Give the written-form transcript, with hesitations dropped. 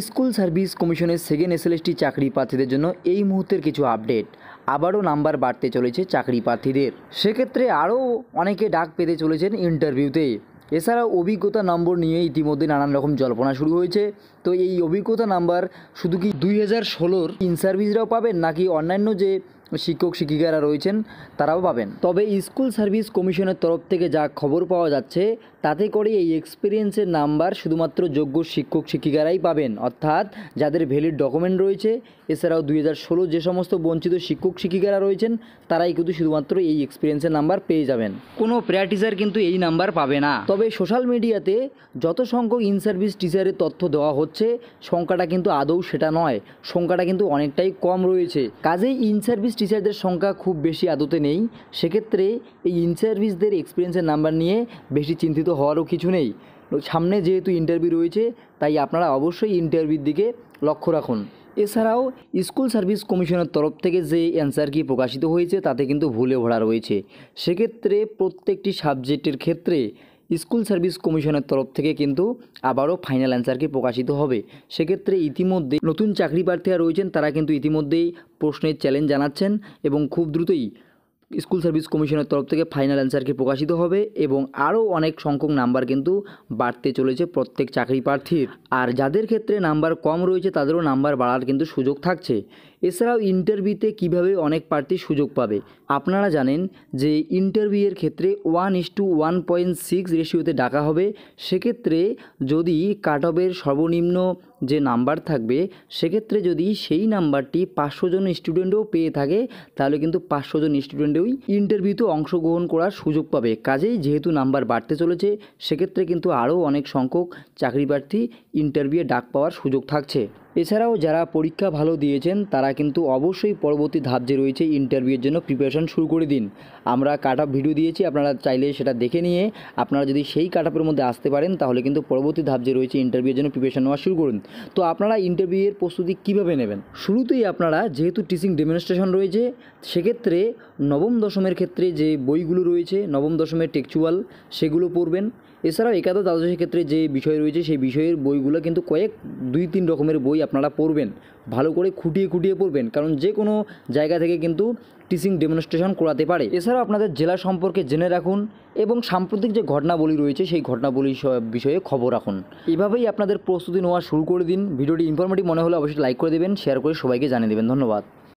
School service কমিশনের second SLST চাকরি প্রার্থীদের জন্য এই মুহূর্তের কিছু আপডেট। আবারও নাম্বার বাড়তে চলেছে চাকরি প্রার্থীদের, সেক্ষেত্রে আরও অনেকে ডাক পেতে চলেছেন ইন্টারভিউতে। এছাড়াও অভিজ্ঞতা নম্বর নিয়ে ইতিমধ্যে নানান রকম জল্পনা শুরু হয়েছে। তো এই অভিজ্ঞতা নাম্বার শুধু কি 2016-র ইন সার্ভিসরাও পাবেন, নাকি অন্যান্য যে শিক্ষক শিক্ষিকারা রয়েছেন তারাও পাবেন? তবে স্কুল সার্ভিস কমিশনের তরফ থেকে যা খবর পাওয়া যাচ্ছে তাতে করে এই এক্সপিরিয়েন্সের নাম্বার শুধুমাত্র যোগ্য শিক্ষক শিক্ষিকারাই পাবেন, অর্থাৎ যাদের ভ্যালিড ডকুমেন্ট রয়েছে। এছাড়াও 2016 যে সমস্ত বঞ্চিত শিক্ষক শিক্ষিকারা রয়েছেন তারাই কিন্তু শুধুমাত্র এই এক্সপিরিয়েন্সের নাম্বার পেয়ে যাবেন। কোনো প্রেয়ার টিচার কিন্তু এই নাম্বার পাবে না। তবে সোশ্যাল মিডিয়াতে যত সংখ্যক ইন সার্ভিস টিচারের তথ্য দেওয়া হচ্ছে সংখ্যাটা কিন্তু আদৌ সেটা নয়, সংখ্যাটা কিন্তু অনেকটাই কম রয়েছে। কাজেই ইন সার্ভিস টিচারদের সংখ্যা খুব বেশি আদতে নেই। সেক্ষেত্রে এই ইন সার্ভিসদের এক্সপিরিয়েন্সের নাম্বার নিয়ে বেশি চিন্তিত হওয়ারও কিছু নেই। সামনে যেহেতু ইন্টারভিউ রয়েছে তাই আপনারা অবশ্যই ইন্টারভিউর দিকে লক্ষ্য রাখুন। এছাড়াও স্কুল সার্ভিস কমিশনের তরফ থেকে যে অ্যান্সার কি প্রকাশিত হয়েছে তাতে কিন্তু ভুলে ভরা রয়েছে। সেক্ষেত্রে প্রত্যেকটি সাবজেক্টের ক্ষেত্রে স্কুল সার্ভিস কমিশনের তরফ থেকে কিন্তু আবারও ফাইনাল অ্যান্সার কি প্রকাশিত হবে। সেক্ষেত্রে ইতিমধ্যে নতুন চাকরি প্রার্থীরা রয়েছেন তারা কিন্তু ইতিমধ্যেই প্রশ্নের চ্যালেঞ্জ জানাচ্ছেন এবং খুব দ্রুতই স্কুল সার্ভিস কমিশনের তরফ থেকে ফাইনাল অ্যান্সার কি প্রকাশিত হবে এবং আরও অনেক সংখ্যক নাম্বার কিন্তু বাড়তে চলেছে প্রত্যেক চাকরি প্রার্থীর। আর যাদের ক্ষেত্রে নাম্বার কম রয়েছে তাদেরও নাম্বার বাড়ার কিন্তু সুযোগ থাকছে। এছাড়াও ইন্টারভিউতে কিভাবে অনেক প্রার্থী সুযোগ পাবে আপনারা জানেন যে ইন্টারভিউয়ের ক্ষেত্রে 1:1.6 রেশিওতে ডাকা হবে। সেক্ষেত্রে যদি কাট অফের সর্বনিম্ন যে নাম্বার থাকবে সেক্ষেত্রে যদি সেই নাম্বারটি 500 জন স্টুডেন্টও পেয়ে থাকে তাহলে কিন্তু 500 জন স্টুডেন্টই ইন্টারভিউতে অংশগ্রহণ করার সুযোগ পাবে। কাজেই যেহেতু নাম্বার বাড়তে চলেছে সেক্ষেত্রে কিন্তু আরও অনেক সংখ্যক চাকরি প্রার্থী ইন্টারভিউয়ে ডাক পাওয়ার সুযোগ থাকছে। এছাড়াও যারা পরীক্ষা ভালো দিয়েছেন তারা কিন্তু অবশ্যই পরবর্তী ধাপ যে রয়েছে ইন্টারভিউয়ের জন্য প্রিপারেশন শুরু করে দিন। আমরা কাট অফ ভিডিও দিয়েছি, আপনারা চাইলে সেটা দেখে নিয়ে আপনারা যদি সেই কাট অফের মধ্যে আসতে পারেন তাহলে কিন্তু পরবর্তী ধাপ যে রয়েছে ইন্টারভিউয়ের জন্য প্রিপারেশন নেওয়া শুরু করুন। তো আপনারা ইন্টারভিউয়ের প্রস্তুতি কীভাবে নেবেন? শুরুতেই আপনারা যেহেতু টিচিং ডেমনস্ট্রেশন রয়েছে সেক্ষেত্রে নবম দশমের ক্ষেত্রে যে বইগুলো রয়েছে নবম দশমের টেক্সচুয়াল সেগুলো পড়বেন। এছাড়াও একাদশ দ্বাদশের ক্ষেত্রে যে বিষয় রয়েছে সেই বিষয়ের বইগুলো কিন্তু 2-3 রকমের বই আপনারা পড়বেন, ভালো করে খুঁটিয়ে খুঁটিয়ে পড়বেন, কারণ যে কোনো জায়গা থেকে কিন্তু টিচিং ডেমনস্ট্রেশন করাতে পারে। এছাড়াও আপনাদের জেলা সম্পর্কে জেনে রাখুন এবং সাম্প্রতিক যে ঘটনাবলী রয়েছে সেই ঘটনাবলী বিষয়ে খবর রাখুন। এভাবেই আপনাদের প্রস্তুতি নেওয়া শুরু করে দিন। ভিডিওটি ইনফরমেটিভ মনে হলে অবশ্যই লাইক করে দেবেন, শেয়ার করে সবাইকে জানিয়ে দেবেন। ধন্যবাদ।